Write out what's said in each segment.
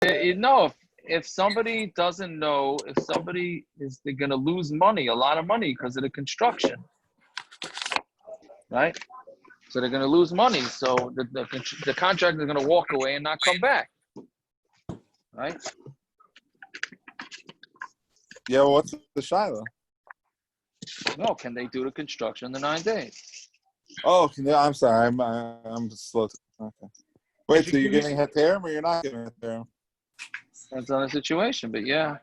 No, if somebody doesn't know, if somebody they're going to lose money, a lot of money because of the construction, right? So they're going to lose money. So the contractor is going to walk away and not come back, right? Yeah, well, what's the shiloh? No, can they do the construction in the 9 days? Oh, I'm sorry. I'm slow. Okay. Wait, so you're giving heterim or you're not giving heterim? Depends on the situation, but yeah.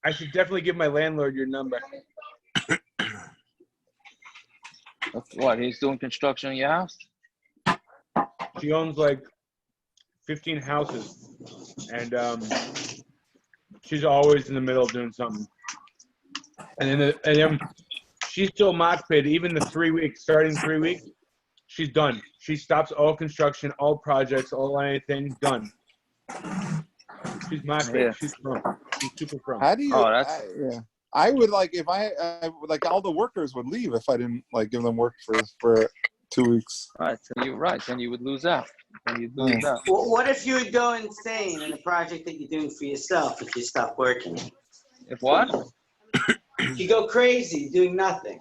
I should definitely give my landlord your number. What, he's doing construction in your house? She owns like 15 houses, and she's always in the middle of doing something. And then she's still mockpaid even the 3 weeks, starting 3 weeks. She's done. She stops all construction, all projects, all anything done. She's mockpaid. Yeah. She's from. She's super from. How do you? I would like if I like all the workers would leave if I didn't like give them work for 2 weeks. Right. Then you would lose out. Well, what if you would go insane in a project that you're doing for yourself if you stop working? If what? You go crazy doing nothing.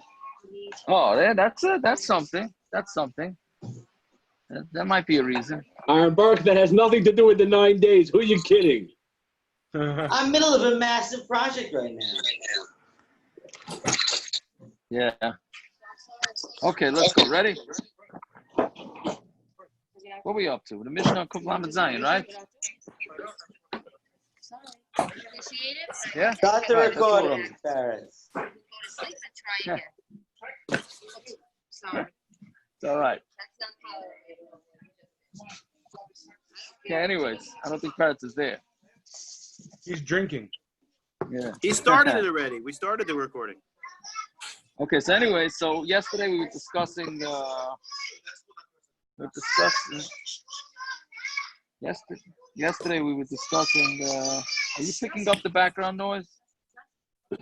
Oh, yeah, that's something. That's something. That might be a reason. Burke, that has nothing to do with the 9 days. Who are you kidding? I'm middle of a massive project right now. Yeah. Okay, let's go. Ready? What are we up to? The Mishna Kuflam Zayin, right? Yeah. Start the recording, Ferris. Yeah. It's all right. Okay, anyways, I don't think Parrots is there. He's drinking. Yeah. He started it already. We started the recording. Okay, so anyway, so yesterday we were discussing yesterday we were discussing are you picking up the background noise?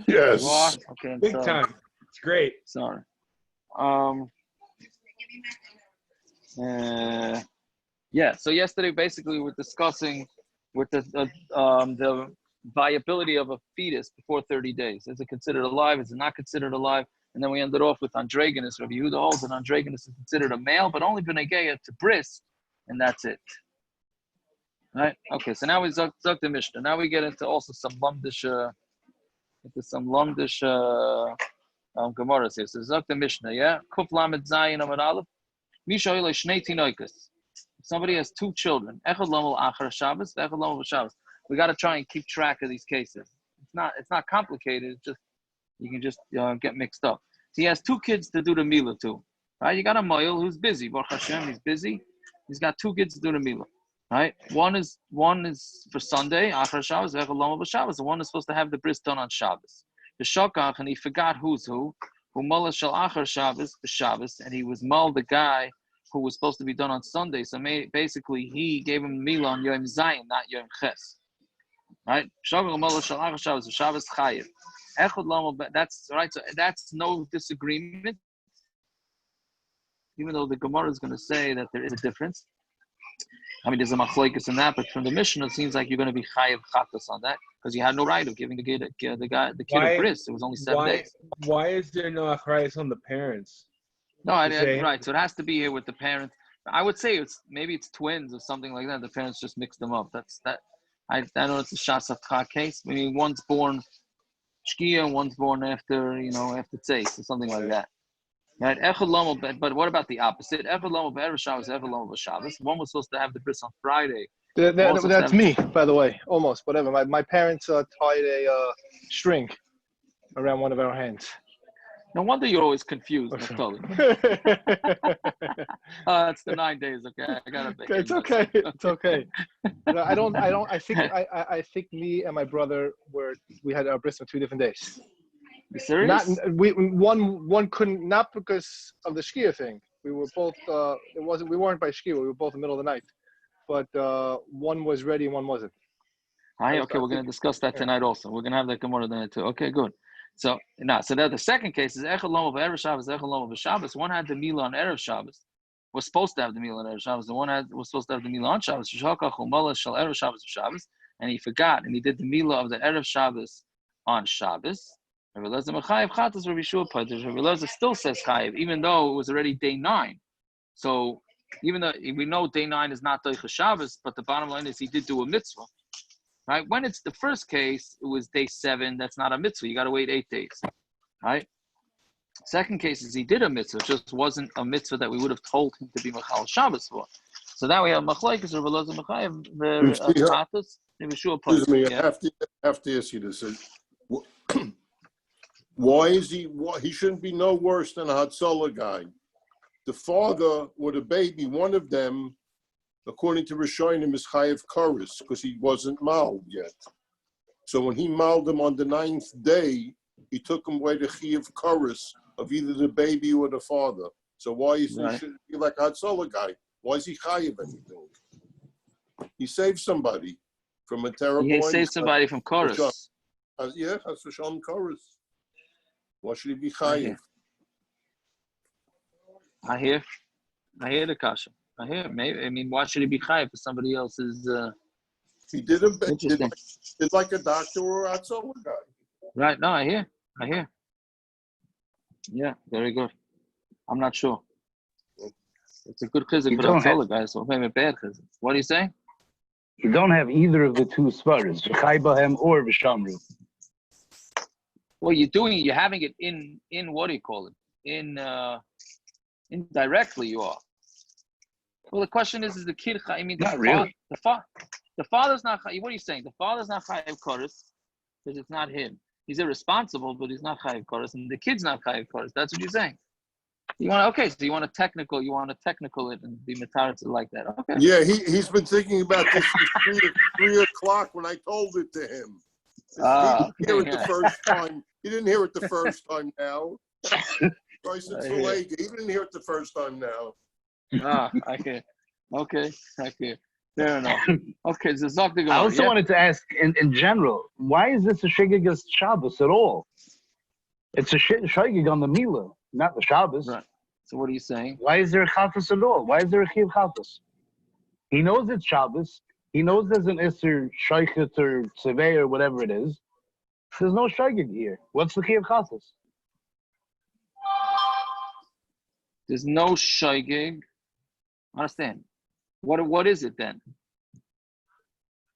Yes. You are? Okay, Big time. It's great. Sorry. Yeah, so yesterday basically we were discussing with the viability of a fetus before 30 days. Is it considered alive? Is it not considered alive? And then we ended off with androgynous. Rabbi Yehuda holds that androgynous is considered a male, but only b'negeya to bris, and that's it. Right? Okay, so now we zok the Mishna. Now we get into also some lumdish Gemaras here. So zok the Mishna, yeah? Kuf lamed zayin amad aleph. Misha ilay shnei tinoikus. Somebody has 2 children. Echad lamel achar Shabbos, echad lamel Shabbos. We got to try and keep track of these cases. It's not complicated. It's just you can just get mixed up. So he has 2 kids to do the milah to. Right? You got a moil who's busy. Baruch Hashem, he's busy. He's got 2 kids to do the milah. Right? One is for Sunday, achar Shabbos, echad lamel Shabbos. The one is supposed to have the bris done on Shabbos. The shokach, and he forgot who's who. Who mullah shal achar Shabbos, the Shabbos, and he was mull the guy who was supposed to be done on Sunday. So basically, he gave him milah on Yom Zayin, not Yom Ches. Right? Shabbos chayav. That's right. So that's no disagreement. Even though the Gemara is going to say that there is a difference. I mean, there's a Machlokes in that, but from the Mishna, it seems like you're going to be chayav chatas on that because you had no right of giving the kid a bris. It was only 7 days. Why is there no achrayus on the parents? No, right. So it has to be here with the parents. I would say maybe it's twins or something like that. The parents just mixed them up. That's that. I know it's a shasatcha case. I mean, one's born shkia and one's born after tzeis or something like that. Right? But what about the opposite? Echad lomo be'erev Shabbos, echad lomo b'Shabbos. One was supposed to have the bris on Friday. That's me, by the way. Almost, whatever. My parents tied a string around one of our hands. No wonder you're always confused. It's the 9 days. Okay, I gotta. It's okay. It's okay. No, I don't. I think me and my brother we had our bris on 2 different days. You serious? One couldn't, not because of the shkia thing. We were both. We weren't by shkia. We were both in the middle of the night, but one was ready and one wasn't. Okay, we're gonna discuss that tonight also. We're gonna have that Gemara tonight too. Okay, good. So that the second case is echad lomo b'erev Shabbos, echad lomo b'Shabbos. One had the milah on erev Shabbos. Was supposed to have the milah on erev Shabbos. The one was supposed to have the milah on Shabbos. Shokach u'malach shel erev Shabbos v'Shabbos. and he forgot, and he did the milah of the Erev Shabbos on Shabbos. Rabbi Elazar Mechayev chatas, Rabbi Yeshua pater. Rabbi Elazar still says chayav, even though it was already day 9. So even though we know day 9 is not Doicha Shabbos, but the bottom line is he did do a mitzvah, right? When it's the first case, it was day 7. That's not a mitzvah. You got to wait 8 days, right? Second case is he did a mitzvah, it just wasn't a mitzvah that we would have told him to be Machal Shabbos for. So now we have Machlokes, Rabbi Elazar Mechayev, the chatas, Rabbi Yeshua pater. Excuse me, I have to ask you this. Why is he shouldn't be no worse than a Hatzalah guy? The father or the baby, one of them, according to Rishonim, is chayav kares because he wasn't mauled yet. So when he mauled him on the 9th day, he took him away the chayav kares of either the baby or the father. So why is he should be like a Hatzalah guy? Why is he chayav anything? He saved somebody from a terrible. He saved somebody from kares. Yeah, that's Hashem kares. Why should he be chayav? I hear the kasha. I hear. Maybe. I mean, why should he be chayav for somebody else's? He did like a doctor or a Hatzalah guy. Right. No, I hear. Yeah, very good. I'm not sure. It's a good chizik for the Hatzalah guy, so maybe a bad chizik. What are you saying? You don't have either of the two svaras, v'chaybahem or v'shamru. Well, you're having it in what do you call it? Indirectly you are. Well, the question is the kid, I mean, not really. The father's not, what are you saying? The father's not chayav kares because it's not him. He's irresponsible, but he's not chayav kares, and the kid's not chayav kares. That's what you're saying. So you want to technical it and be metaritz like that. Okay. Yeah, he's been thinking about this since 3 o'clock when I told it to him. He didn't hear it the first time. He didn't hear it the first time now. He didn't hear it the first time now. I hear. Okay, I hear. Fair enough. Okay, so Gemara. I also wanted to ask, in general, why is this a shigig Shabbos at all? It's a shigig on the Mila, not the Shabbos. Right. So what are you saying? Why is there a chatas at all? Why is there a chiv chatas? He knows it's Shabbos. He knows there's an Isser Shaykhet or Tzevei or whatever it is. There's no shigig here. What's the chiv chatas? There's no shaygig. Understand? What is it then?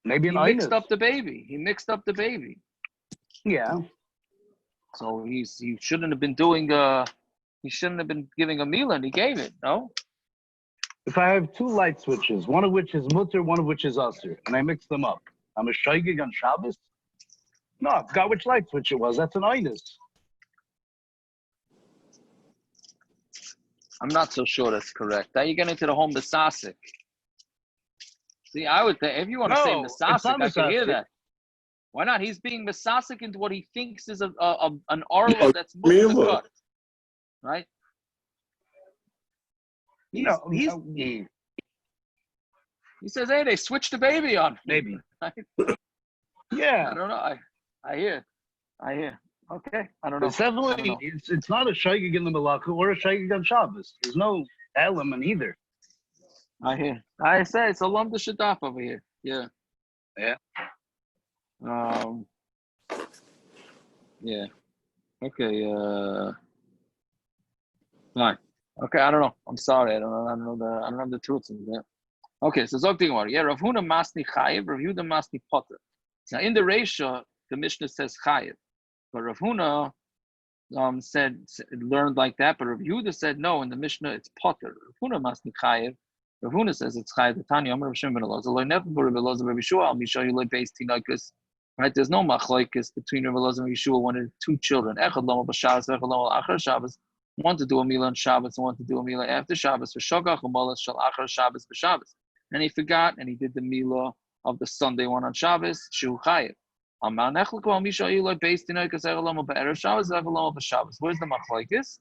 Maybe he mixed up the baby. Yeah. So he shouldn't have been doing he shouldn't have been giving a meal, and he gave it. No. If I have 2 light switches, one of which is mutter, one of which is asur, and I mix them up, I'm a shaygig on Shabbos? No, I forgot which light switch it was. That's an ayin. I'm not so sure that's correct. Now you get into the home Mesasik. See, I would think if you want to say Mesasik, I can hear that. Why not? He's being Mesasik into what he thinks is an arla that's cut, right? He says, "Hey, they switched the baby on." Maybe. Right? Yeah. I don't know. I hear. Okay, I don't know. It's definitely, it's not a shaygig in the Malaka or a shaygig on Shabbos. There's no element either. I hear. I say it's a lump of shadaf over here. Yeah. Yeah. Yeah. Okay. Fine. Okay, I don't know. I'm sorry. I don't have the truth in there. Okay, so Zog Gemara. Yeah, Rav Huna Masni Chayev, Rav Yehuda Masni Potter. Now in the Reisha, the Mishna says Chayev. But Rav Huna learned like that, but Rav Yehuda said no. In the Mishnah, it's Potter. Rav Huna Masni Chayev. Rav Huna says it's Chayev. The Tanya Amar Rav Shimon ben Elazar. Lo never Rav Elazar Rav Yeshua. I'll show you like base tinakas. Right? There's no Machlokes between Rav Elazar and Yeshua. One of 2 children. Echad lama b'Shabbos, echad lama achar Shabbos. One to do a milah on Shabbos, and one to do a milah after Shabbos. For shogach u'malas shal achar Shabbos b'Shabbos. And he forgot, and he did the milah of the Sunday one on Shabbos. Shu Chayev. Where's the Machlokes?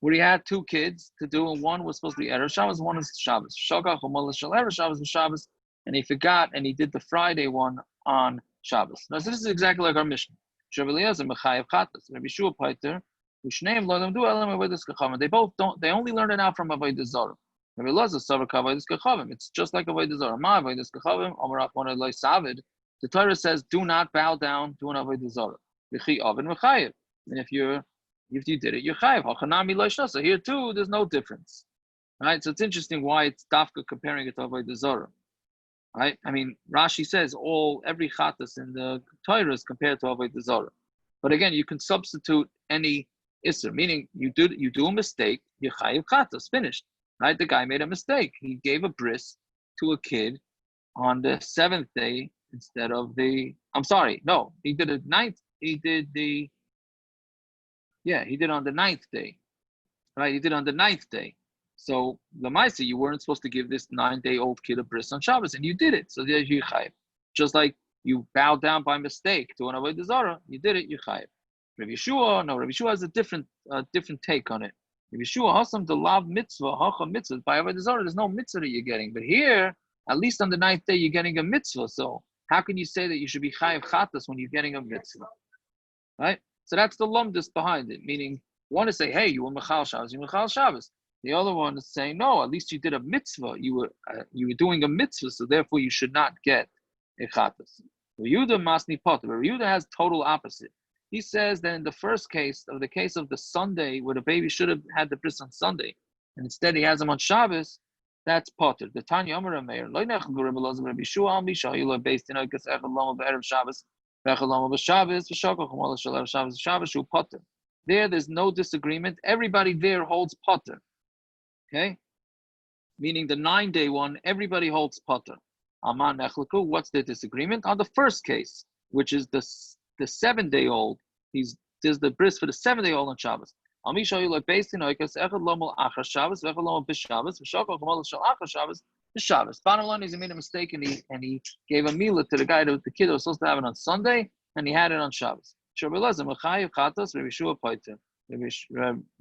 Where he had 2 kids to do, and one was supposed to be Erev Shabbos, one is Shabbos. Shogach u'malas shal Erev Shabbos b'Shabbos, and he forgot, and he did the Friday one on Shabbos. Now, so this is exactly like our Mishna. Rabbi Eliezer mechayev chatas. Rabbi Yeshua pater. They both don't. They only learn it out from avodah zarah. Rabbi Elazar savar kavayis kachavim. It's just like avodah zarah. Ma avodah kachavim. Amar Achmana loy savid. The Torah says, do not bow down to an avodah zarah. V'chi oven v'chayev. And if you did it, you're chayav. Hachanami loy shna. So here too, there's no difference. Right? So it's interesting why it's dafka comparing it to avodah zarah. Right? I mean, Rashi says every chatas in the Torah is compared to avodah zarah. But again, you can substitute any isser, meaning you do a mistake, you chayav chatas, finished. Right? The guy made a mistake. He gave a bris to a kid on the 7th day instead of he did it ninth. He did on the 9th day. Right? He did on the 9th day. So the Maisa, you weren't supposed to give this 9-day-old kid a bris on Shabbos, and you did it. So there's you chayav. Just like you bowed down by mistake to an avodah zarah, you did it, you chayav. Rabbi Yeshua has a different take on it. Rabbi Yeshua hasam the lav mitzvah, hacha mitzvah. By avodah zarah, there's no mitzvah that you're getting, but here, at least on the 9th day, you're getting a mitzvah. So how can you say that you should be chayav chatas when you're getting a mitzvah, right? So that's the lumdus behind it. Meaning, one is say, hey, you were mechal Shabbos, you were mechal Shabbos. The other one is saying, no, at least you did a mitzvah. You were doing a mitzvah, so therefore you should not get a chatas. Yehuda masni potter. Yehuda has total opposite. He says that in the first case, the case of the Sunday, where the baby should have had the bris on Sunday, and instead he has him on Shabbos, that's potter. The Tanya Amar Meir, lo nechel Rabbi Elazar Rabbi Yeshua al misha yilo based in oikas echad lama be'erev Shabbos, v'echad lama b'Shabbos, v'shakol chumala shel erev Shabbos, Shabbos shu potter. There's no disagreement. Everybody there holds potter. Okay, meaning the 9-day one, everybody holds potter. Aman nechlaku. What's the disagreement on the first case, which is the 7-day-old? There's the bris for the 7-day-old on Shabbos. Amisha yilo based in oikas echad lama achar Shabbos, v'echad lama b'Shabbos, v'shakol chumala shel achar Shabbos. Shabbos. Bottom line is he made a mistake and he gave a milah to the guy, the kid who was supposed to have it on Sunday, and he had it on Shabbos. Rabbi Elazar mechayev chatas, Rabbi Yeshua poiter. Rabbi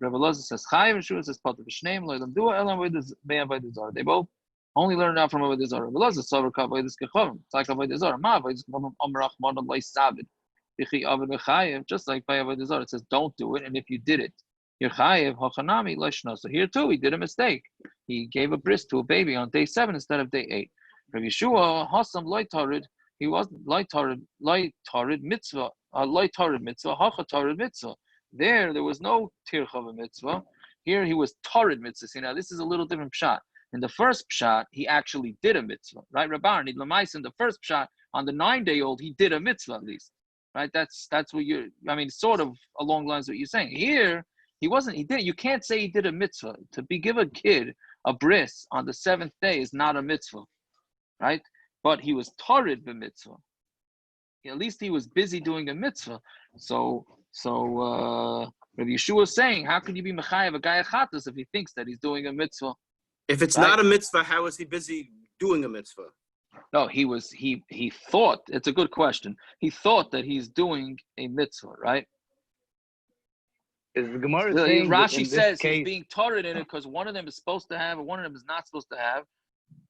Elazar says chayav, Rabbi Yeshua says poiter. V'shneim lo yidam dua elam avodah zarah. They both only learn out from avodah zarah. Rabbi Elazar savar kavayis kechavim. It's like avodah zarah. Ma avodah kechavim amar Achmana loy savid. V'chi avad v'chayev. Just like by avodah zarah, it says don't do it, and if you did it, you're chayev hachanami lo shna. So here too, he did a mistake. He gave a bris to a baby on day 7 instead of day 8. Rabbi Yeshua hasam loy tarid. He wasn't loy tarid mitzvah. Loy tarid mitzvah. Hacha tarid mitzvah. There was no tirchav mitzvah. Here he was tarid mitzvah. See, now this is a little different pshat. In the first pshat, he actually did a mitzvah, right? Rabban, in the first pshat, on the 9-day-old, he did a mitzvah at least, right? That's what sort of along the lines of what you're saying. Here, he did. You can't say he did a mitzvah. Give a kid a bris on the 7th day is not a mitzvah, right? But he was tarid b'mitzvah. At least he was busy doing a mitzvah. So Rabbi Yeshua is saying, how can you be mechayev a guy chatas if he thinks that he's doing a mitzvah? If it's not a mitzvah, how is he busy doing a mitzvah? No, he thought, it's a good question. He thought that he's doing a mitzvah, right? Is the Gemara saying Rashi says he's being tarid in it because one of them is supposed to have and one of them is not supposed to have,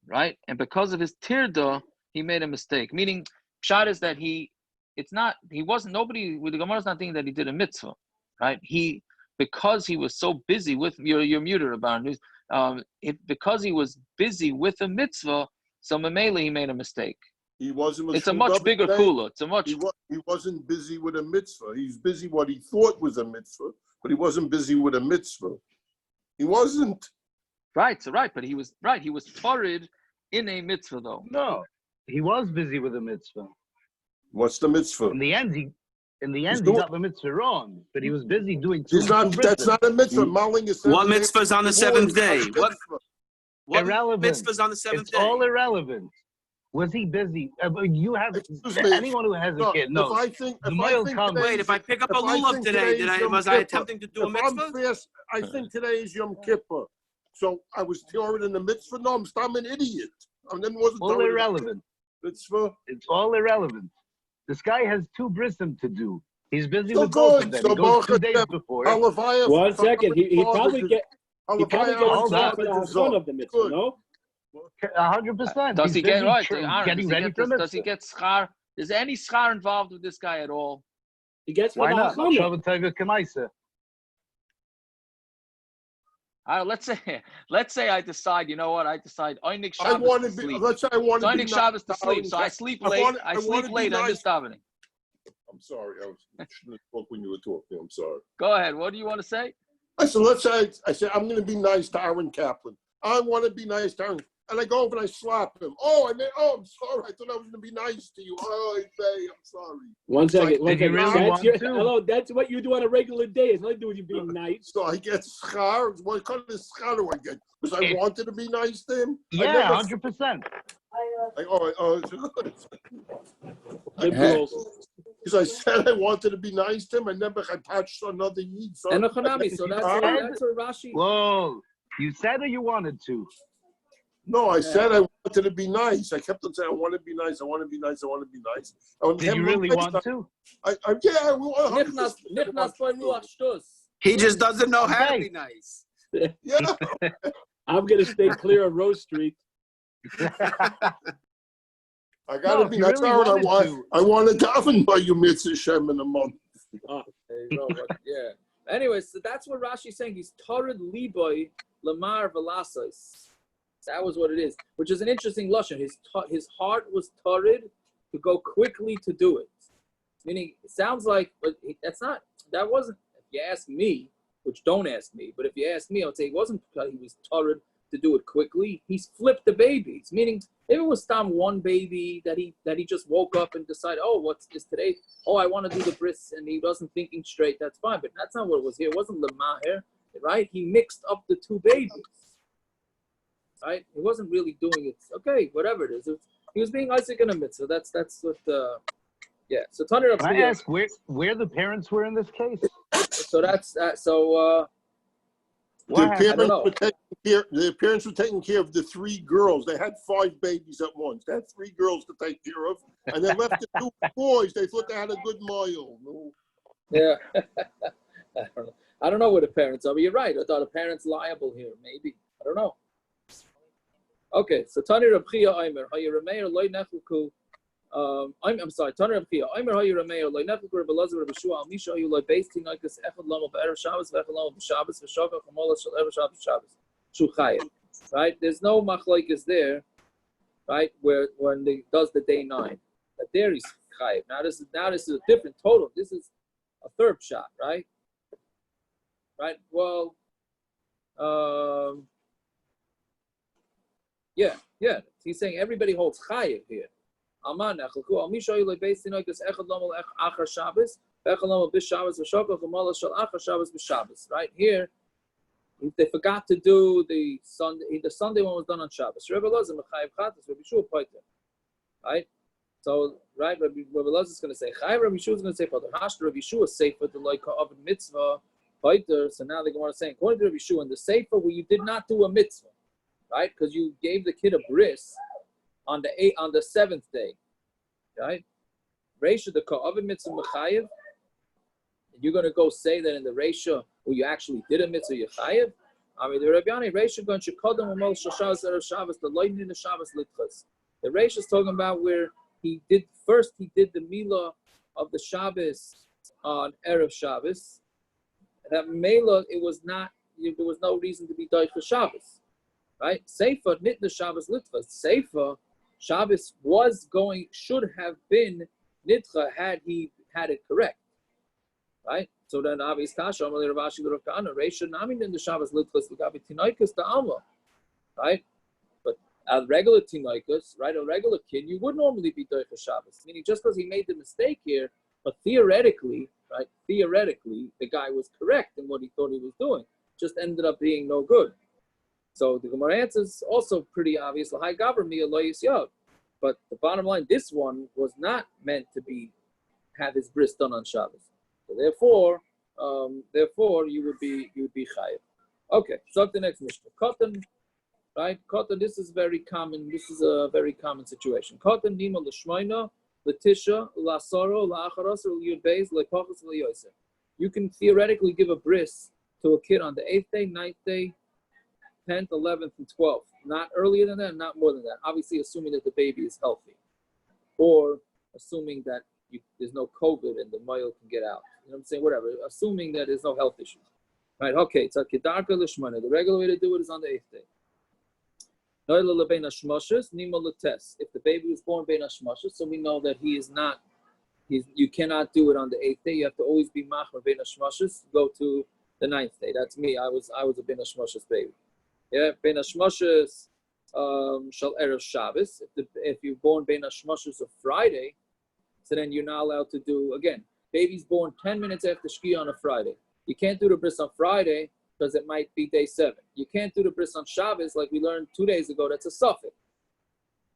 right? And because of his tirda, he made a mistake. Meaning, pshat is that the Gemara is not thinking that he did a mitzvah, right? Because he was so busy with your muter about because he was busy with a mitzvah, so mamela he made a mistake. He wasn't. It's a much bigger kula. He wasn't busy with a mitzvah. He's busy what he thought was a mitzvah, but he wasn't busy with a mitzvah. He wasn't. Right. So right, but he was right. He was tarid in a mitzvah though. No, he was busy with a mitzvah. What's the mitzvah? In the end, he got the mitzvah wrong, but he was busy doing two That's not a mitzvah. Mauling is what mitzvah is on the 7th day? What irrelevant. mitzvah is on the 7th day? It's all irrelevant. Was he busy? You have anyone who has a kid knows. If I pick up a lulav today, was I attempting to do a mitzvah? I think today is Yom Kippur. So I was tearing in the mitzvah. No, I'm an idiot. All irrelevant. Mitzvah. It's all irrelevant. This guy has 2 brisim to do. He's busy with both of them. He goes 2 days before. 1 second. He probably gets half an son of the mitzvah, no? 100%. Does he get right? Getting ready for does he get schar? Is there any schar involved with this guy at all? He gets why not? Huh? Let's say I decide, you know what? I decide Einik I Shabbos want to to be. sleep. Let's say I want So to be Einik Shabbos to nice. sleep. So I sleep late. I sleep late. I miss davening. I'm sorry. I shouldn't have spoke when you were talking. I'm sorry. Go ahead. What do you want to say? I said, let's say I said I'm going to be nice to Aaron Kaplan. I want to be nice to Aaron, and I go over and I slap him. Oh, I'm sorry. I thought I was going to be nice to you. Oh, I'm sorry. One second. Did you really want to? Hello, that's what you do on a regular day. It's nothing to do with you being nice. So I get schar. What kind of schar do I get? Because I wanted to be nice to him. Yeah, 100%. Because I said I wanted to be nice to him, I never had touched another yid. So and so that's where Rashi. Whoa, you said or you wanted to? No, I said I wanted to be nice. I kept on saying I want to be nice. I want to be nice. I want to be nice. Did you really want to? He just doesn't know how to be nice. Yeah. I'm gonna stay clear of Rose Street. I gotta be nice. Really I want to daven by you mitzvah Shem in a month. Oh, there you go. Yeah. Anyway, so that's what Rashi's saying. He's Torrid Liboy Lamar Velasas. That was what it is, which is an interesting lashon. His heart was torrid to go quickly to do it. Meaning, it sounds like, but that wasn't, if you ask me, which don't ask me, but if you ask me, I would say it wasn't because he was torrid to do it quickly. He's flipped the babies, meaning if it was one baby that he just woke up and decided, oh, what's this today? Oh, I want to do the bris, and he wasn't thinking straight, that's fine, but that's not what it was here. It wasn't Lamahir, right? He mixed up the two babies. Right? He wasn't really doing it. Okay, whatever it is. He was being Isaac in a mitzvah. That's what. Yeah. So Tanir. Can I ask where the parents were in this case? So that's so. The parents were taking care of the three girls. They had 5 babies at once. They had 3 girls to take care of, and they left the 2 boys. They thought they had a good mile. Yeah. I don't know where the parents are, but you're right. I thought the parents liable here. Maybe. I don't know. Okay, so Tani Reb Chia Aimer, Hayirameir Loy Nefluku. I'm sorry, Tani Reb Chia Aimer Hayirameir Loy Nefluku Reb Elazar Reb Shua Misha Ayu Loy Beis Tinaikas Echad Lamo Be'erev Shabbos V'Echad Lamo B'Shabbos V'Shavah Chamola Shel Erev Shabbos Shabbos Shu Chayav. Right? There's no Machlokes there, right? Where when they does the day 9, that there is Chayav. Now this is a different total. This is a third shot, right? Right. Well, yeah. He's saying everybody holds chayav here. Aman nechalku al mishayu lebeis tinoikas echad lomal achar Shabbos, echad lomal bis Shabbos v'shokach v'mala shel achar Shabbos b'Shabbos. Right here, they forgot to do the Sunday one was done on Shabbos. Rebbe Elazar mechayav chatas, Rabbi Shua poiter. Right. So right, Rabbi Elazar is going to say chayav. Rabbi Shua is going to say poiter. Hashta Rabbi Shua sefer the loika of mitzvah poiter. So now the Gemara is saying according to Rabbi Shua in the sefer where you did not do a mitzvah. Right, because you gave the kid a bris on the 7th day, right? Reisha the ka'avim mitzvah mechayev. You're going to go say that in the reisha where you actually did a mitzvah yechayev. I mean the Rabbani reisha going shekadam amal shashavas erev Shabbos the loynin in the Shabbos litchas. The reisha is talking about where he did the milah of the Shabbos on erev Shabbos. That milah there was no reason to be doich for Shabbos. Right? Sefer nitna Shabbos litchas. Sefer Shabbos should have been nitcha had he had it correct. Right? So then obvious kasha amalei Ravashi l'Ravkana reisha namin in the Shabbos litchas l'gabi tinaikas the alma. Right? But a regular tinaikas, right? A regular kid, you would normally be doich for Shabbos. Meaning just because he made the mistake here, but theoretically, right? Theoretically, the guy was correct in what he thought he was doing. Just ended up being no good. So the Gemara answer is also pretty obvious. But the bottom line, this one was not meant to have his bris done on Shabbos. So therefore, you would be chayav. Okay, so the next Mishna. Cotton, right? Cotton. This is very common. This is a very common situation. Cotton nima l'shmeina l'tisha l'asaro l'acharos l'yudbeis l'pachos l'yoser. You can theoretically give a bris to a kid on the 8th day, 9th day, 10th, 11th, and 12th. Not earlier than that, not more than that. Obviously, assuming that the baby is healthy. Or assuming that there's no COVID and the male can get out. You know what I'm saying? Whatever. Assuming that there's no health issues. Right, okay, it's a kedarka l'shmona. The regular way to do it is on the 8th day. If the baby was born bein hashmashos, so we know that he is not, you cannot do it on the 8th day. You have to always be machmer bein hashmashos, go to the 9th day. That's me. I was a bein hashmashos baby. Yeah, bein hashmashos shall erev Shabbos. If you're born bein hashmashos of Friday, so then you're not allowed to do, again, baby's born 10 minutes after Shkia on a Friday. You can't do the bris on Friday because it might be day 7. You can't do the bris on Shabbos like we learned 2 days ago. That's a suffix,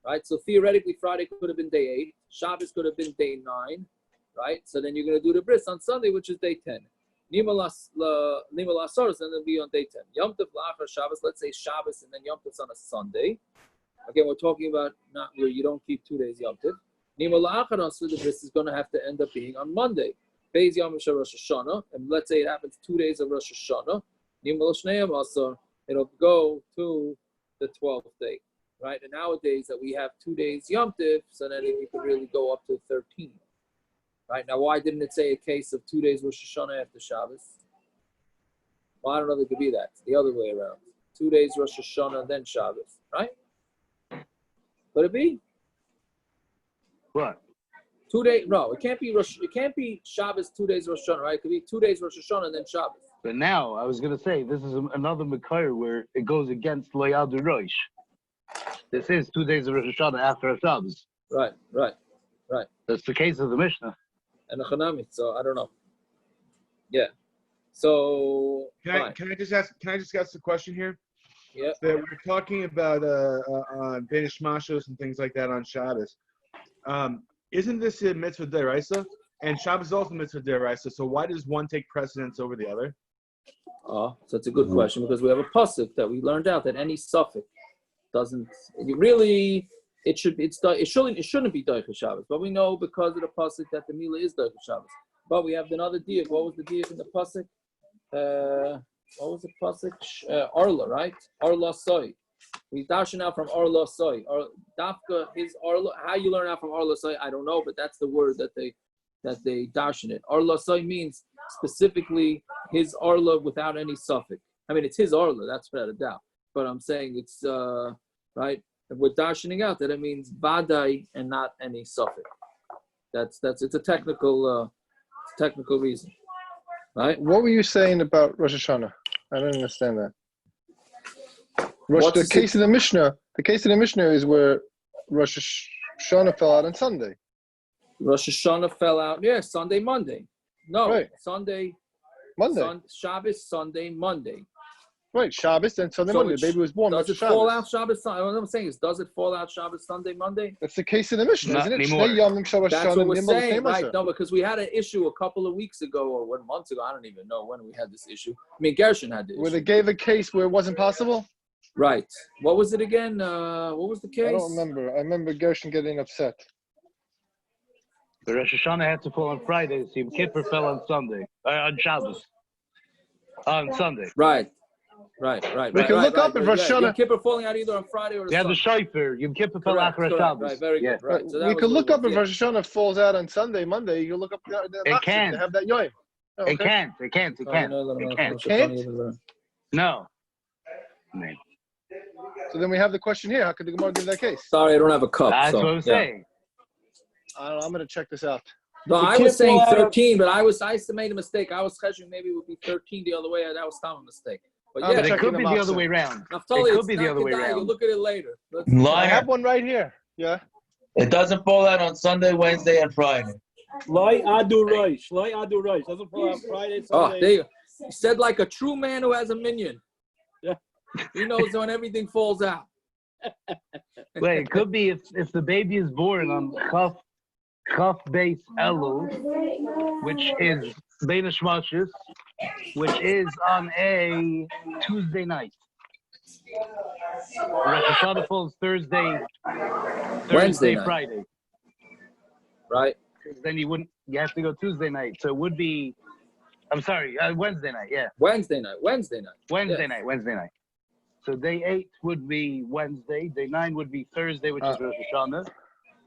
right? So theoretically, Friday could have been day 8. Shabbos could have been day 9, right? So then you're going to do the bris on Sunday, which is day 10. Nima Lasoros, then it'll be on day 10. Yom Tov Lachar Shabbos, let's say Shabbos and then Yom Tov's on a Sunday. Again, we're talking about not where you don't keep 2 days Yom Tov. Nima Lachar, so the bris is going to have to end up being on Monday. Beis Yom Rosh Hashanah, and let's say it happens 2 days of Rosh Hashanah. It'll go to the 12th day, right? And nowadays that we have 2 days Yom Tov, so then you could really go up to 13, right? Now, why didn't it say a case of 2 days Rosh Hashanah after Shabbos? Well, I don't know if it could be that. It's the other way around. 2 days Rosh Hashanah, then Shabbos, right? Could it be? What? 2 days? No, it can't be Shabbos 2 days Rosh Hashanah, right? It could be 2 days Rosh Hashanah and then Shabbos. But now, I was going to say, this is another Makar where it goes against Loyal Rosh. This is 2 days of Rosh Hashanah after Shabbos. Right. That's the case of the Mishnah. And the Chanami, so I don't know. Yeah. So Can I just ask the question here? Yeah. So we're talking about Bein Hashmashos and things like that on Shabbos. Isn't this a mitzvah deraisa? And Shabbos is also mitzvah deraisa. So why does one take precedence over the other? Oh, so that's a good question because we have a pasuk that we learned out that any suffix doesn't. It shouldn't be doicha Shabbos, but we know because of the pasuk that the milah is doicha Shabbos. But we have another diak. What was the diak in the pasuk? What was the pasuk? Arla, right? Arla soy. We darshan out from Arla soy. Dafka his Arla. How you learn out from Arla soy, I don't know, but that's the word that they darshan it. Arla soy means specifically his Arla without any suffix. I mean, it's his Arla. That's without a doubt. But I'm saying it's right. We're darshaning out that it means vadai and not any suffix. It's a technical reason, right? What were you saying about Rosh Hashanah? I don't understand that. The case of the Mishnah is where Rosh Hashanah fell out on Sunday. Rosh Hashanah fell out, Sunday, Monday. No, right. Sunday, Monday. Shabbos, Sunday, Monday. Right, Shabbos and Sunday, Monday. The baby was born. Does it fall out Shabbos, Sunday? What I'm saying is, does it fall out Shabbos, Sunday, Monday? That's the case of the Mishnah, isn't it? That's what we're saying, right? No, because we had an issue a couple of weeks ago or months ago. I don't even know when we had this issue. I mean, Gershon had the issue. Where they gave a case where it wasn't possible? Right. What was it again? What was the case? I don't remember. I remember Gershon getting upset. The Rosh Hashanah had to fall on Friday, so Yom Kippur fell on Sunday, on Shabbos, on Sunday. Right. We can look up if Rosh Hashanah. Yom Kippur falling out either on Friday or Sunday. The Shofar. Yom Kippur fell after Shabbos. Right, very good. Right. So we could look up if Rosh Hashanah falls out on Sunday, Monday. You look up the it can't. They have that yoim. Oh, okay. It can't. It can't. No. So then we have the question here. How could the Gemara give that case? Sorry, I don't have a cup. That's what I'm saying. I don't know. I'm going to check this out. No, I was saying 13, but I made a mistake. I was scheduling maybe it would be 13 the other way. That was not a mistake. But but it could be the other way around. Naftali, it could be the other way around. You look at it later. I have one right here. Yeah. It doesn't fall out on Sunday, Wednesday, and Friday. Loi adu roish. Doesn't fall out Friday, Sunday. Oh, there you go. You said like a true man who has a minion. Yeah. He knows when everything falls out. Wait, it could be if the baby is born on Chaf Beis Elul, which is Bein Hashmashos, which is on a Tuesday night. Rosh Hashanah falls Thursday, Wednesday night. Friday. Right. Then you have to go Tuesday night. So it would be, Wednesday night, yeah. Wednesday night. So day 8 would be Wednesday. Day 9 would be Thursday, which is Rosh Hashanah.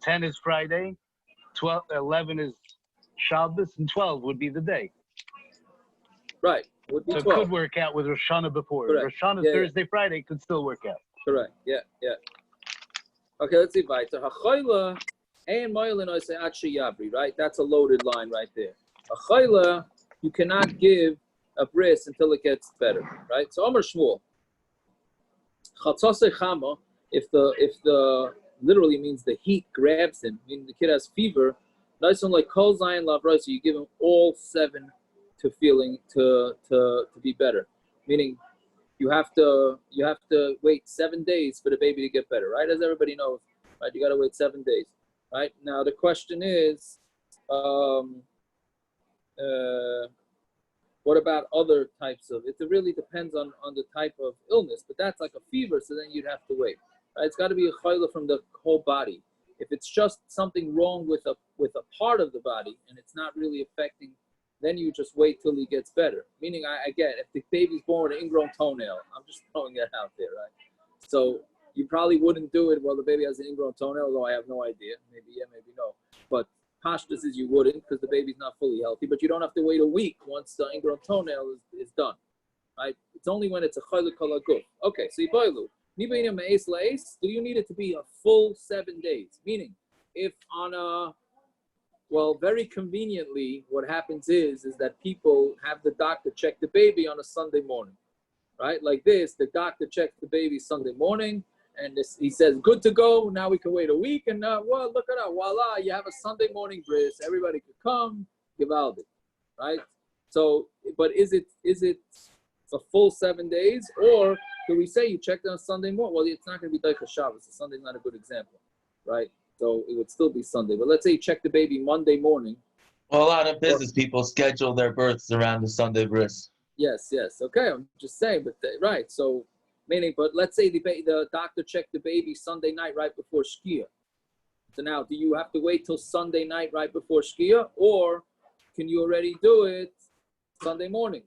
10 is Friday. 11 is Shabbos, and 12 would be the day. Right. Would be So it 12. could work out with Rosh Hashanah before. Correct. Rosh Hashanah Yeah, yeah. Thursday, Friday could still work out. Correct. Yeah. Okay, let's see. Weiter. Hachayla and Moilin I say Achi Yabri, right? That's a loaded line right there. Hachayla, you cannot give a bris until it gets better, right? So Amar Shmuel. Chatas Chama, if the literally means the heat grabs him, meaning the kid has fever, nice one like Kol Zayin Lavrai, so you give him all 7 to feeling to be better. Meaning you have to wait 7 days for the baby to get better, right? As everybody knows, right? You gotta wait 7 days. Right? Now the question is, what about other types of? It really depends on the type of illness, but that's like a fever, so then you'd have to wait. Right? It's got to be a chayla from the whole body. If it's just something wrong with a part of the body and it's not really affecting, then you just wait till he gets better. Meaning, again, if the baby's born with an ingrown toenail, I'm just throwing that out there, right? So you probably wouldn't do it while the baby has an ingrown toenail, although I have no idea. Maybe yeah, maybe no. But pashtus is you wouldn't because the baby's not fully healthy. But you don't have to wait a week once the ingrown toenail is done, right? It's only when it's a chayla kalaguf. Okay, so yiboilu. Do you need it to be a full 7 days? Meaning, if on very conveniently, what happens is that people have the doctor check the baby on a Sunday morning, right? Like this, the doctor checks the baby Sunday morning, and he says, good to go, now we can wait a week, and well, look at that, voila, you have a Sunday morning bris, everybody could come, give out it, right? So, but is it a full 7 days, or do we say you checked on Sunday morning? Well, it's not going to be Daf Shabbos, so Sunday's not a good example, right? So it would still be Sunday, but let's say you check the baby Monday morning. Well, a lot of business people schedule their births around the Sunday bris. Yes, okay, I'm just saying, but right, so, meaning, but let's say the doctor checked the baby Sunday night right before Shkia. So now, do you have to wait till Sunday night right before Shkia, or can you already do it Sunday morning,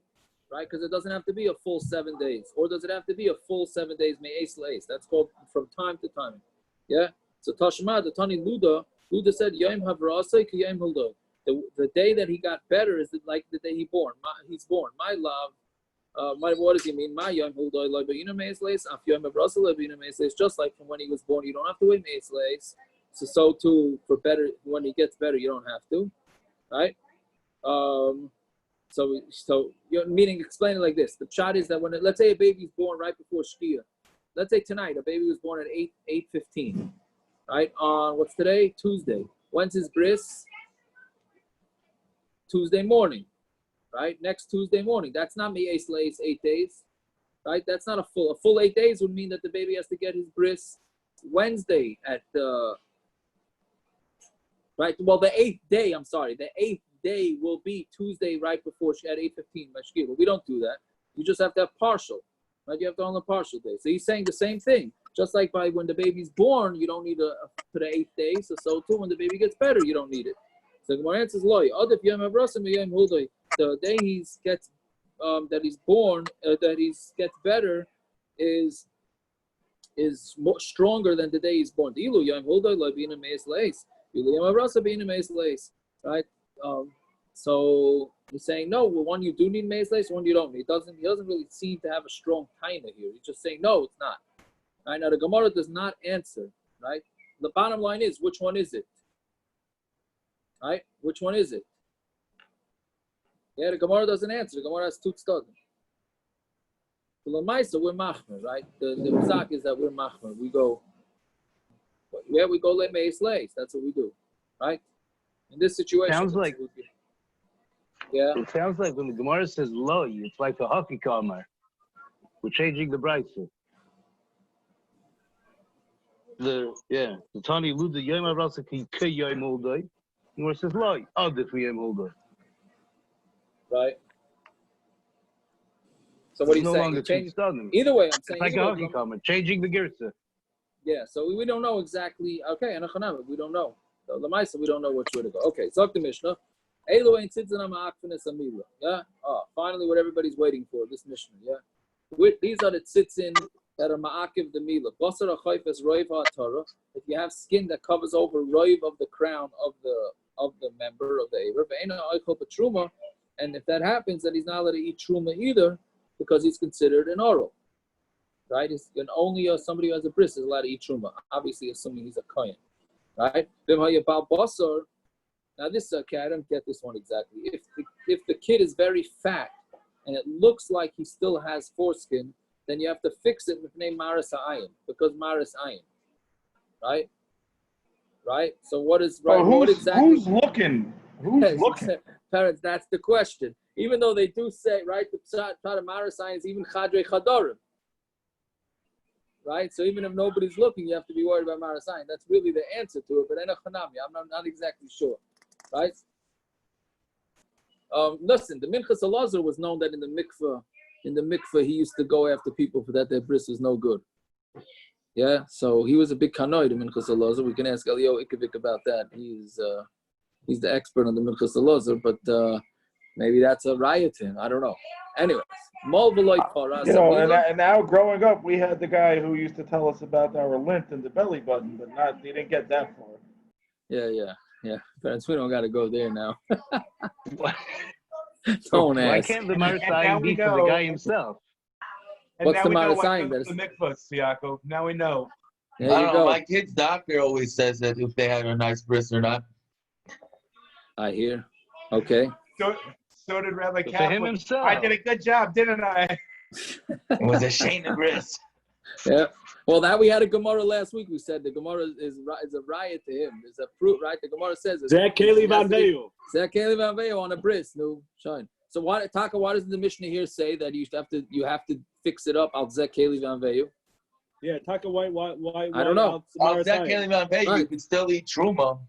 right? Because it doesn't have to be a full 7 days, or does it have to be a full 7 days? Me'es le'es. That's called from time to time. Yeah. So Tashma, the Tani Luda said, Yom Havrasai ki Yom Hulda. The day that he got better is like the day he's born. My love. What does he mean? My Yom Huldoi Loi B'Yina Meis Leis, Af Yom Havrasai Loi B'Yina Meis Leis. Just like from when he was born, you don't have to wait Meis Leis. So too for better, when he gets better, you don't have to, right? So meaning, explain it like this. The shot is that let's say a baby's born right before Shkia. Let's say tonight a baby was born at 8:15, right? On what's today? Tuesday. When's his bris? Tuesday morning, right? Next Tuesday morning. That's not Me'es Leis 8 days, right? That's not a full 8 days would mean that the baby has to get his bris Wednesday at right. Well, the 8th day. I'm sorry, the 8th day will be Tuesday right before at 8:15 Mashkir. But we don't do that. You just have to have partial, right? You have to on a partial day. So he's saying the same thing. Just like by when the baby's born, you don't need to the 8th day. So too when the baby gets better, you don't need it. So Gemara answers, "Loy, Adif Yom Havrasai Yom Huldoi." The day he gets that he's born, that he gets better, is more stronger than the day he's born. Ilu Yom Huldoi Loi B'Yina Meis Leis. Ilu Yom Havrasai B'Yina Meis Leis. Right. So he's saying no. Well, one you do need Meis Leis, one you don't. He doesn't really seem to have a strong taina here. He's just saying no, it's not. Right now the Gemara does not answer. Right. The bottom line is, which one is it? Right? Which one is it? Yeah, the Gemara doesn't answer. The Gemara has two tzadim. The Lamaisa, we're machmer, right? The psak is that we're machmer. We go let Meis Leis. That's what we do, right? In this situation, sounds like yeah. It sounds like when the Gemara says loy, it's like a hockey kamar. We're changing the bris. The Tani Luda Yom Havrasai ki Yom Huldoi. Where it says loy, Adif Yom Huldoi. Right. So what he's saying? Either way, I'm saying. It's like a hockey kamar, changing the girsa. Yeah. So we don't know exactly. Okay, and we don't know. So Lamaisa, we don't know which way to go. Okay, so the Mishnah. Yeah. Finally, what everybody's waiting for, this Mishnah. Yeah. These are the tzitzin that are ma'akiv the milah. Basar ha'chayfes roiv ha'atara. If you have skin that covers over roiv of the crown of the member of the aver, ve'ena oichel b'truma, And if that happens, then he's not allowed to eat truma either, because he's considered an oral, right? It's only somebody who has a bris is allowed to eat truma. Obviously, assuming he's a kohen, right? Now this okay, I don't get this one exactly. If the kid is very fat and it looks like he still has foreskin, then you have to fix it with name maris ayin, because maris ayin, right? Right. So what is right? What exactly? Who's looking? Who's looking? Parents, that's the question. Even though they do say, right, the pshat of maris ayin is even chadrei chadorim, right? So even if nobody's looking, you have to be worried about maris ayin. That's really the answer to it. But I'm not exactly sure, right? Listen, the Minchas Elazar was known that in the mikveh, he used to go after people for that their bris was no good. Yeah, so he was a big kanoid in Minchas Elazar. We can ask Elio Ikevik about that. He's the expert on the Minchas Elazar, but maybe that's a riot to him. I don't know. Anyways, Mol V'loy Paras. And now growing up, we had the guy who used to tell us about our lint and the belly button, but he didn't get that far. Yeah. Parents, we don't got to go there now. Don't ask. Why can't the Marisayim be for the guy himself? What's the Marisayim? The mikvahs, Yaakov. Now we know. I don't know. My kid's doctor always says that if they had a nice bris or not. I hear. Okay. So did Rabbi Kaplan. For him himself. I did a good job, didn't I? It was a shame to bris. Yeah. Well, that we had a Gemara last week. We said the Gemara is a riot to him. There's a proof, right? The Gemara says Zek Keli Van Veyo. Zek Keli Van Veyo on a bris. No shine. So why doesn't the Mishnah here say that you have to fix it up al Zek Keli Van Veyo? Yeah, Taka, why? I don't know. Al Zek Keli Van Veyo, you can still eat truma.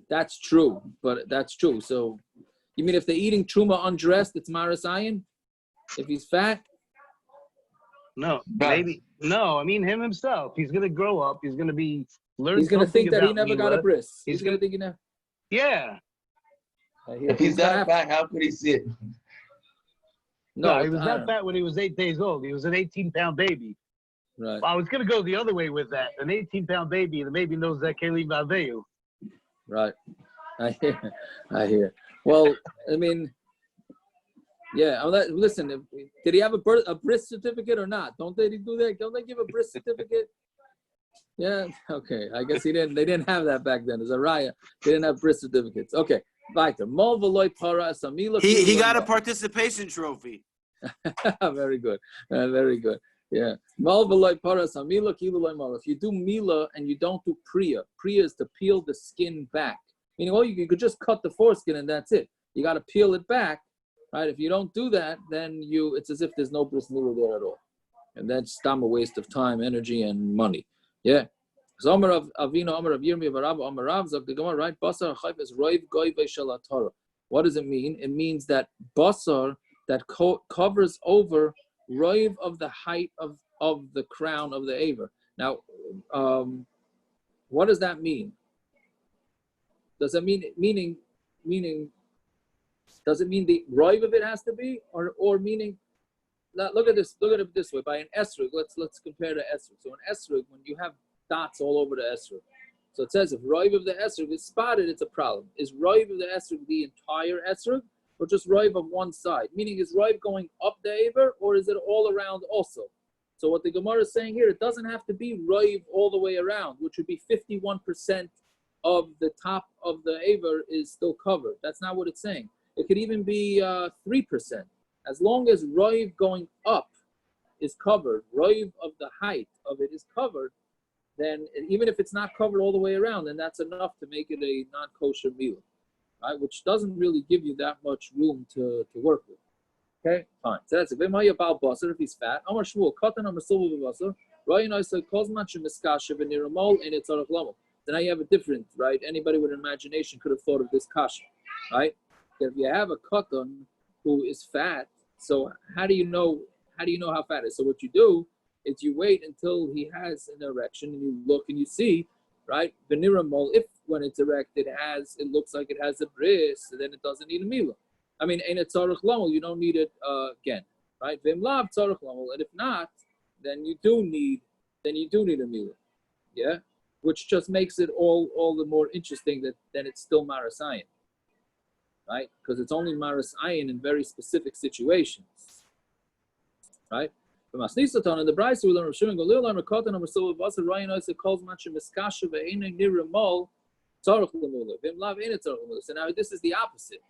That's true, but that's true. So, you mean if they're eating truma undressed, it's maris ayin? If he's fat? No, maybe. No, I mean him himself. He's gonna grow up. He's gonna be learning. He's gonna think that he never got a bris. He's gonna think he never. Yeah. If he's that fat, how could he see it? No, he was that fat when he was 8 days old. He was an 18-pound baby. Right. Well, I was gonna go the other way with that. An 18-pound baby, the baby knows that Keli Vaveyu. Right. I hear. Well, I mean, yeah. Listen, did he have a bris certificate or not? Don't they do that? Don't they give a bris certificate? Yeah. Okay. I guess they didn't have that back then. As a raya, they didn't have bris certificates. Okay. Weiter. He got a participation trophy. Very good. Very good. Yeah. If you do mila and you don't do priya is to peel the skin back. Meaning, you could just cut the foreskin and that's it. You got to peel it back, right? If you don't do that, then it's as if there's no bris mila there at all, and that's a waste of time, energy, and money. Yeah. So Amar of Avinu, Amar of Yirmi, Amar Rav, Zok the Gemara, right? Basar chayav is roiv goyve shalatara. What does it mean? It means that basar that covers over roiv of the height of the crown of the aver. Now, what does that mean? Does it meaning? Does it mean the roiv of it has to be, or meaning? Look at this. Look at it this way. By an esrog, let's compare to esrog. So an esrog, when you have dots all over the esrog, so it says if roiv of the esrog is spotted, it's a problem. Is roiv of the esrog the entire esrog, or just roiv of one side? Meaning, is roiv going up the aver, or is it all around also? So what the Gemara is saying here, it doesn't have to be roiv all the way around, which would be 51% of the top of the aver is still covered. That's not what it's saying. It could even be 3%. As long as roiv going up is covered, roiv of the height of it is covered, then even if it's not covered all the way around, then that's enough to make it a non-kosher meal, right? Which doesn't really give you that much room to work with. Okay, fine. So that's it. If he's fat, Amar Shmuel, Katan Amar Silva Basar, Ryan Isa Kozman Shemiskasha V'Niramol and it's Arach Lamo. So now you have a different, right? Anybody with imagination could have thought of this kasha, right? If you have a katan who is fat, so how do you know how fat it is? So what you do is you wait until he has an erection and you look and you see, right? V'Niramol, if when it's erect it looks like it has a bris, then it doesn't need a milah. I mean, ain't it tzarich lamol? You don't need it again, right? V'im lav tzarich lamol, and if not, then you do need a milah, yeah. Which just makes it all the more interesting that it's still maris ayin. right? Because it's only maris ayin in very specific situations, right? From Asnisaton and the bris we learn of Shimon Galil and Rakatan and Rasul Vasa Ryan also calls much of Miskasha ve'ena niramol tzarich lemula vim lav ena tzarich lemula. So now this is the opposite,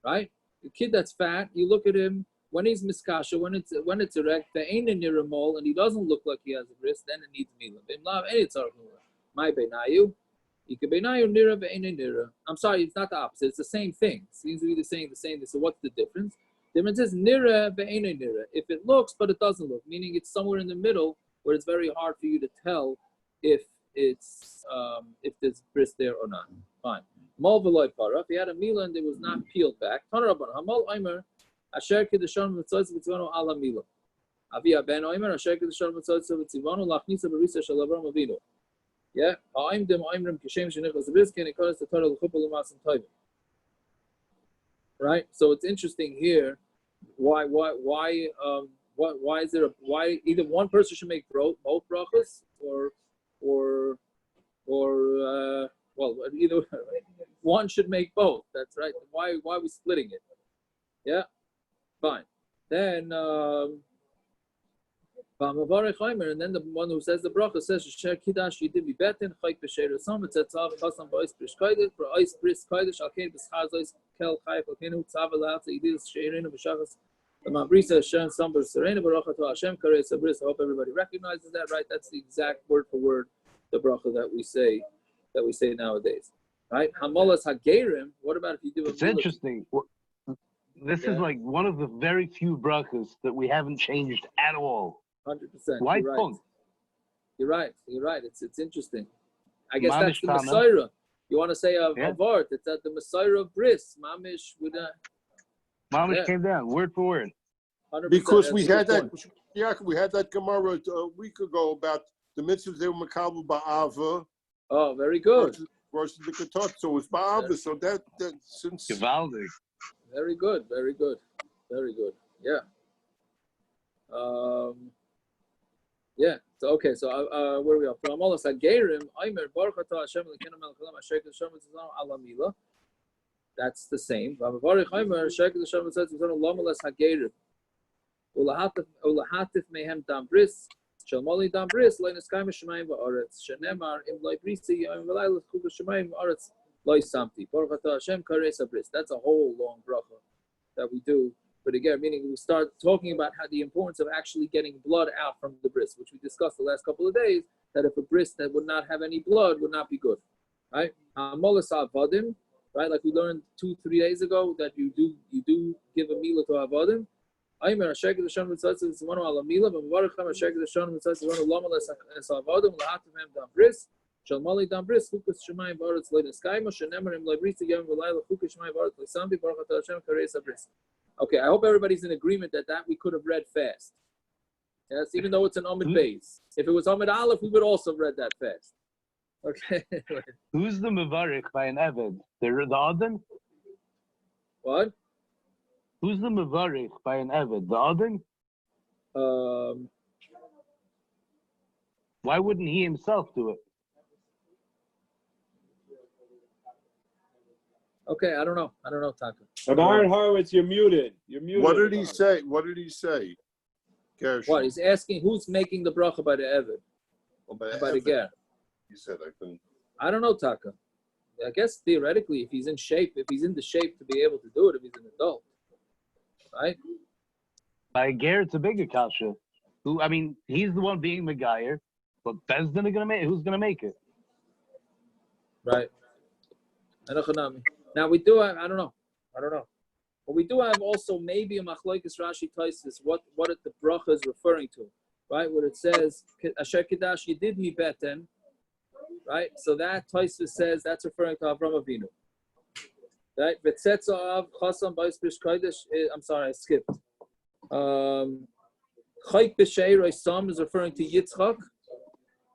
right? The kid that's fat, you look at him when he's miskasha, when it's erect, ve'ena niramol, and he doesn't look like he has a bris, then it needs mila. Vim lav ena tzarich lemula. My benayu. I'm sorry, it's not the opposite. It's the same thing. It seems to be the same. So what's the difference? The difference is nira ve'ena nira. If it looks but it doesn't look, meaning it's somewhere in the middle where it's very hard for you to tell if there's bris there or not. Fine. Mal v'loy para. If he had a mila and it was not peeled back, hamal aimer asher kedushan v'tzoyz v'tzivanu ala mila. Avi ben aimer asher kedushan v'tzoyz v'tzivanu lachnisa b'risa shel Avram Avinu. Yeah, right. So it's interesting here. Why is there why either one person should make both brachos or either one should make both. That's right. Why are we splitting it? Yeah, fine. Then. And then the one who says the bracha says Sher Kiddush Yidim Beten Chayk B'Sheir Som Etzav Chasam Ba'is Bris Kodesh for Ais Bris Kodesh Alkein B'Schar Zois Kel Chayav Alkein Hu Tzav Elat Yidis Sheirin B'Shachas the Mabrisa Shem Sambar Serena Baruch to Hashem Kares Bris. I hope everybody recognizes that, right? That's the exact word for word the bracha that we say nowadays, right? Hamalas Hagerim. What about if you do? It's interesting. This is like one of the very few brachas that we haven't changed at all. 100%. Why You're right. punk? You're right. It's interesting. I guess that's the Messiah. You want to say of Avart? It's at the Messiah of bris. Mamish with a. Mamish came down word for word. 100%. Because we had that Gemara a week ago about the mitzvahs they were makabel ba'ava. Oh, very good. Versus the chatas, so it's ba'ava. So that since Givaldic. Very good. Yeah. Yeah. So okay. So where are we up? From Amalas Hagerim, Aimer Baruch Atah Hashem Elokeinu Melech Haolam Asher Kedushan V'Tzivanu Ala Mila. That's the same. Baruch Aimer Asher Kedushan V'Tzivanu Lamalas Hagerim. Ulahatif Mehem Dam Bris. Shalmali Dam Bris. Leinas Kaim Shemayim Va'aretz. Shenemar Im Loi Brisi Yom V'Layla Chuk Shemayim Va'aretz Loi Samti. Baruch Atah Hashem Kares Bris. That's a whole long bracha that we do. But again, meaning we start talking about how the importance of actually getting blood out from the bris, which we discussed the last couple of days, that if a bris that would not have any blood would not be good, right? Molas avadim, right? Like we learned 2-3 days ago that you do give a mila to avadim. Aimer Asher Kedushan V'Tzivanu Ala Mila, V'Mavarichem Asher Kedushan V'Tzivanu Lamalas Avadim L'Hativem Dam Bris. Shalmali Dam Bris Chukas Shemayim V'Aretz Leinas Kaima Shenemar Im Loi Brisi Yom V'Layla Chukas Shemayim V'Aretz Leisamti Baruch Atah Hashem Kares Bris. Okay, I hope everybody's in agreement that we could have read fast. Yes, even though it's an Amud base. If it was Amud Aleph, we would also have read that fast. Okay. Who's the Mevarich by an Eved? The Adin? What? Who's the Mevarich by an Eved? The Adin? Why wouldn't he himself do it? Okay, I don't know, Taka. But Aaron Horowitz, you're muted. What did he say? Gershon. What? He's asking who's making the bracha by the Eved? By the Ger. He said I couldn't. I don't know, Taka. I guess theoretically, if he's in the shape to be able to do it, if he's an adult, right? By Ger, it's a bigger kasha. He's the one being Megayer, but Bezdin are gonna make it. Who's gonna make it? Right. Now we do have, I don't know. But we do have also maybe a Machlokes Rashi Taisis, what the bracha is referring to, right? Where it says, Asher Kiddush Yidid Mi Beten, right? So that Taisis says that's referring to Avram Avinu. Right? V'tzetza av chasam ba'is bris kodesh, I'm sorry, I skipped. Chayk b'sheir Sam is referring to Yitzchak,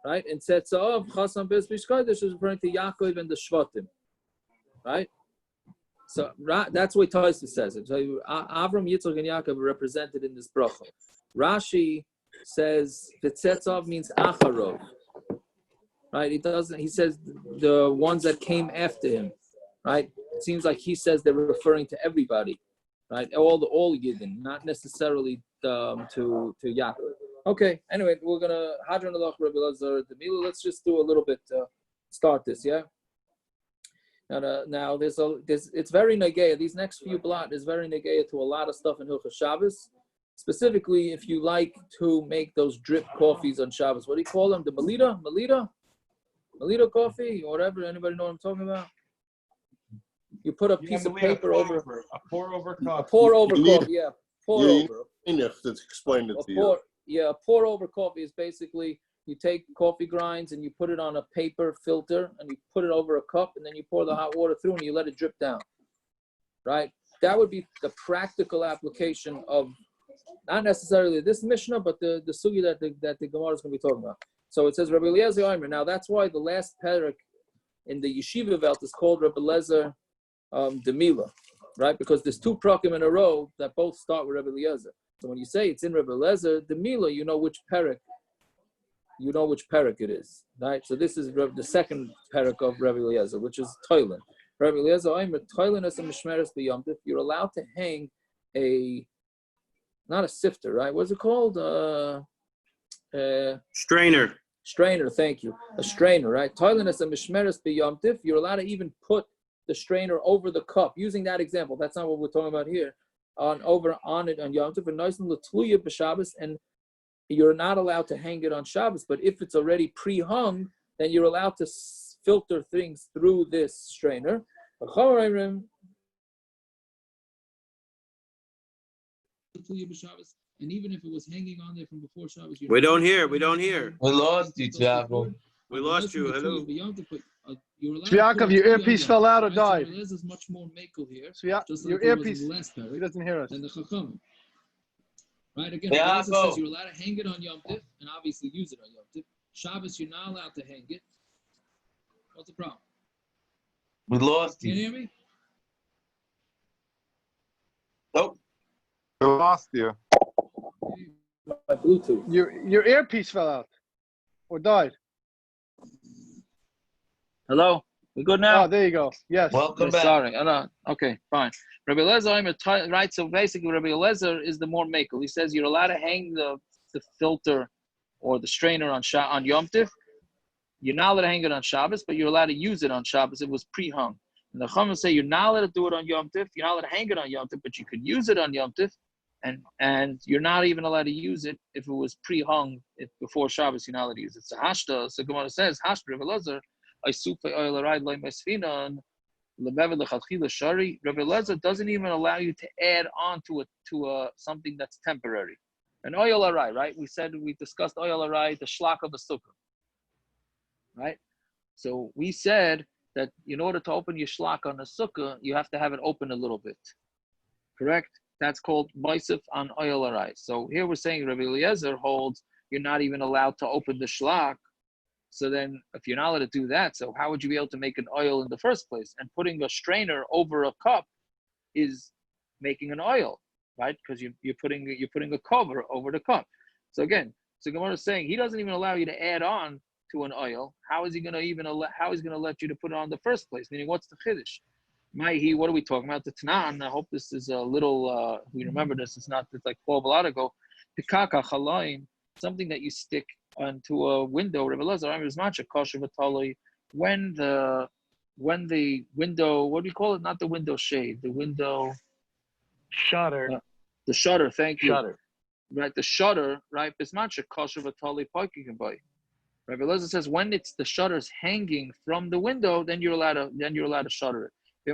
right? And tzetza av chasam ba'is bris kodesh is referring to Yaakov and the Shvatim. Right? So that's what Taisus says it. So Avram, Yitzchak, and Yaakov are represented in this bracha. Rashi says V'tzetzav means Acharov. Right? He says the ones that came after him. Right? it seems like he says they're referring to everybody, right? All Yidden, not necessarily to Yaakov. Okay, anyway, we're gonna Hadron Alach Rabbi Lazar Demilu. Let's just do a little bit start this, yeah. Now it's very negeya. These next few blot is very negeya to a lot of stuff in Hilchos Shabbos. Specifically, if you like to make those drip coffees on Shabbos, what do you call them? The Melita coffee, or whatever. Anybody know what I'm talking about? You put a piece of paper over a pour over cup. A pour over coffee, yeah. Pour over. That's explained it to you. Yeah, a pour over coffee is basically you take coffee grinds and you put it on a paper filter and you put it over a cup and then you pour the hot water through and you let it drip down. Right? That would be the practical application of not necessarily this Mishnah, but the sugi that the Gemara is going to be talking about. So it says Rabbi Eliezer Omer. Now that's why the last Perek in the Yeshiva Welt is called Rabbi Eliezer Demila, right? Because there's two prakim in a row that both start with Rabbi Eliezer. So when you say it's in Rabbi Eliezer Demila, you know which Perek it is, right? So this is the second Perek of Rabbi Eliezer, which is Toilin. Rabbi Eliezer Omer, Toilin as a mishmeres b'yomtiv. You're allowed to hang not a sifter, right? What's it called? Strainer. Strainer, thank you. A strainer, right? Toilin as a mishmeres b'yomtiv. You're allowed to even put the strainer over the cup. Using that example, that's not what we're talking about here. On it on Yom Tov and nice and l'tluya b'Shabbos, and you're not allowed to hang it on Shabbos. But if it's already pre-hung, then you're allowed to filter things through this strainer. And even if it was hanging on there from before Shabbos, we don't hear. We lost you, Yaakov. We lost you. Hello. Yaakov, your earpiece fell out or died. Is much more makel here. Your earpiece, he doesn't hear us. Right, again, it says you're allowed to hang it on Yom Tif and obviously use it on Yom Tif. Shabbos, you're not allowed to hang it. What's the problem? We lost you. Can you hear me? Nope. We lost you. My Bluetooth. Your earpiece fell out or died. Hello? We good now? Oh, there you go. Yes. Welcome back. Sorry. Okay, fine. Rabbi Eliezer, right, so basically Rabbi Eliezer is the more makel. He says you're allowed to hang the filter or the strainer on Yom Tif. You're not allowed to hang it on Shabbos, but you're allowed to use it on Shabbos. It was pre-hung. And the Chachamim say you're not allowed to do it on Yom Tif. You're not allowed to hang it on Yom Tif, but you could use it on Yom Tif. And you're not even allowed to use it if it was pre-hung before Shabbos. You're not allowed to use it. So Hashta, so Gemara says, Hashta Rabbi Eliezer, Rabbi Eliezer doesn't even allow you to add on to something that's temporary. An oil arai, right? We discussed oil arai, the shlak of a sukkah, right? So we said that in order to open your shlak on a sukkah, you have to have it open a little bit, correct? That's called moisef on oil arai. So here we're saying Rabbi Eliezer holds you're not even allowed to open the shlak. So then, if you're not allowed to do that, so how would you be able to make an oil in the first place? And putting a strainer over a cup is making an oil, right? Because you're putting a cover over the cup. So again, Gemara is saying he doesn't even allow you to add on to an oil. How is he going to let you to put it on in the first place? Meaning, what's the chiddush? What are we talking about? The Tanan. I hope this is a little. We remember this. It's like 12 a lot ago. Pikaka chalayin, something that you stick onto a window. Rabbi Eliezer, when the window, what do you call it? Not the window shade, the window shutter. The shutter. Thank you. Shutter. Right, the shutter. Right, bismacha kosher v'tali parking by. Rabbi Eliezer says when the shutter's hanging from the window, then you're allowed to shutter it. The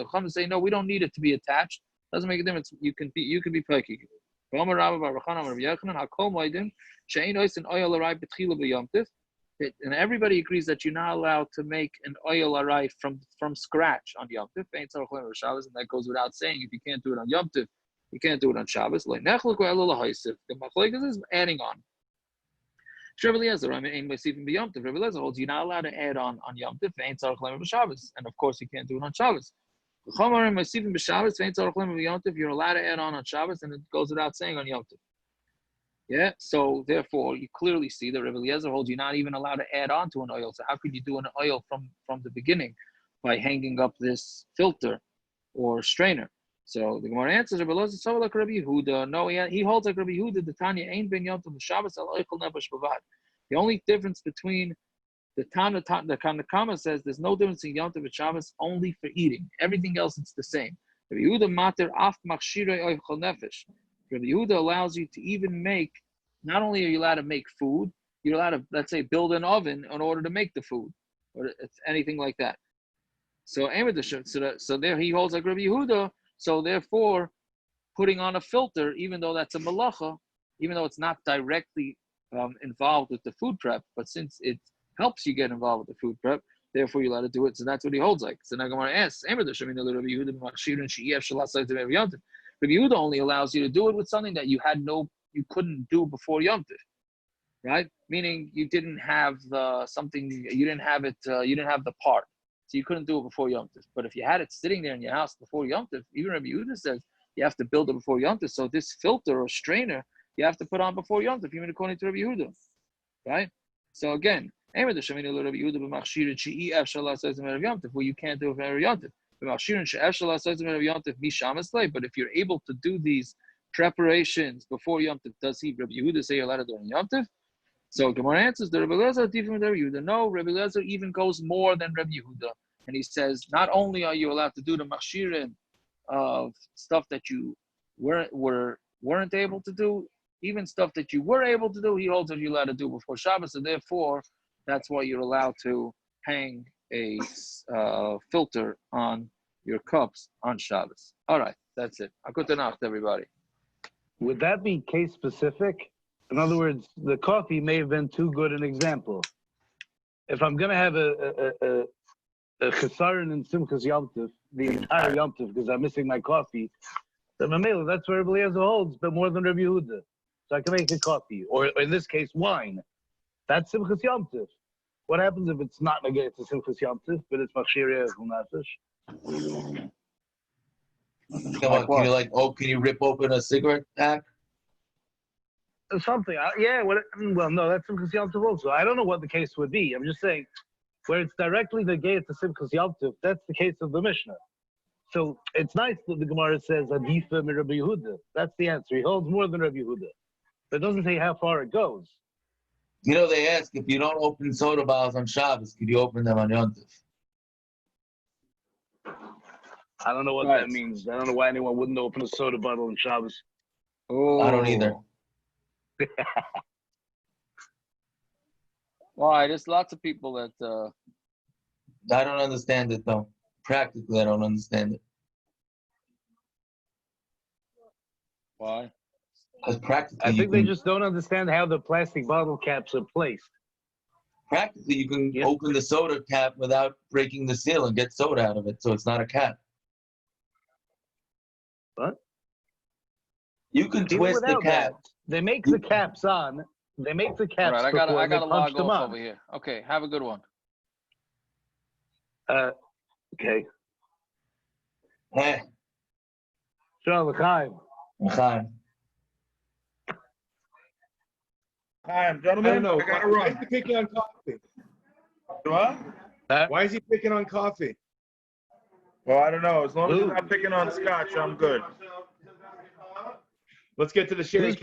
Chachamim say no, we don't need it to be attached. Doesn't make a difference. You can be parking. And everybody agrees that you're not allowed to make an oil arai from scratch on Yom Tif. And that goes without saying. If you can't do it on Yom Tif, you can't do it on Shabbos. The Machlokes is adding on. Rabbi Eliezer holds you're not allowed to add on Yom Tif. And of course, you can't do it on Shabbos. You're allowed to add on Shabbos, and it goes without saying on Yom Tov. Yeah, so therefore you clearly see that Rebbe Eliezer holds you're not even allowed to add on to an oil. So how could you do an oil from the beginning by hanging up this filter or strainer? So the Gemara answers, Rebbe Eliezer so like Rabbi Yehuda. No, he holds like Rabbi Yehuda. The Tanya ain't ben yom the Shabbos al oichel nefesh bavad. The only difference between the Kama says there's no difference in Yom Tov and Shabbos only for eating. Everything else it's the same. Rabbi Yehuda mater af machshirei oichel nefesh. Rabbi Yehuda allows you to even make. Not only are you allowed to make food, you're allowed to, let's say, build an oven in order to make the food, or anything like that. So there he holds like Rabbi Yehuda. So therefore, putting on a filter, even though that's a malacha, even though it's not directly involved with the food prep, but since it helps you get involved with the food prep, therefore you're allowed to do it. So that's what he holds like. So now Gemara asks, Rabbi Yehuda only allows you to do it with something that you couldn't do before Yom Tov, right? Meaning you didn't have the part, so you couldn't do it before Yom Tov. But if you had it sitting there in your house before Yom Tov, even Rabbi Yehuda says you have to build it before Yom Tov. So this filter or strainer you have to put on before Yom Tov, even according to Rabbi Yehuda, right? So again, where you can't do it for Yom Tov. But if you're able to do these preparations before Yom Tov, does Rabbi Yehuda say you're allowed to do it on Yom Tov? So Gemara answers, the Rabbi Eliezer different from Rabbi Yehuda. No, Rabbi Eliezer even goes more than Rabbi Yehuda. And he says, not only are you allowed to do the machshirin of stuff that you weren't able to do, even stuff that you were able to do, he holds that you're allowed to do before Shabbos, and therefore, that's why you're allowed to hang a filter on your cups on Shabbos. All right, that's it. Good enough, everybody. Would that be case specific? In other words, the coffee may have been too good an example. If I'm going to have a chesaron and simchas Yom Tov, the entire Yom Tov, because I'm missing my coffee, then that's where Rabbi Eliezer holds, but more than Rabbi Yehuda. So I can make a coffee, or in this case, wine. That's simchas Yom Tov. What happens if it's not negated to simchas Yom Tov, but it's machshirei nefesh? Can you rip open a cigarette pack? Something. Well, no, that's simchas Yom Tov also. I don't know what the case would be. I'm just saying, where it's directly negated to simchas Yom Tov, that's the case of the Mishna. So it's nice that the Gemara says Adifa mi Rabbi Yehuda. That's the answer. He holds more than Rabbi Yehuda. But it doesn't say how far it goes. You know, they ask, if you don't open soda bottles on Shabbos, could you open them on Yom Tov? I don't know what that means. I don't know why anyone wouldn't open a soda bottle on Shabbos. Oh, I don't either. Why? There's lots of people that... I don't understand it, though. Practically, I don't understand it. Why? I think they just don't understand how the plastic bottle caps are placed. Practically, you can open the soda cap without breaking the seal and get soda out of it, so it's not a cap. What? You can twist the cap. They make the caps on. They make the caps. All right, I got to log off over here. Okay, have a good one. Okay. Eh. Shalom, l'chaim. L'chaim. Hi, gentlemen. I don't know. I gotta Why run. is he picking on coffee? What? Why is he picking on coffee? Well, I don't know. As long as he's not picking on scotch, I'm good. Let's get to the shares.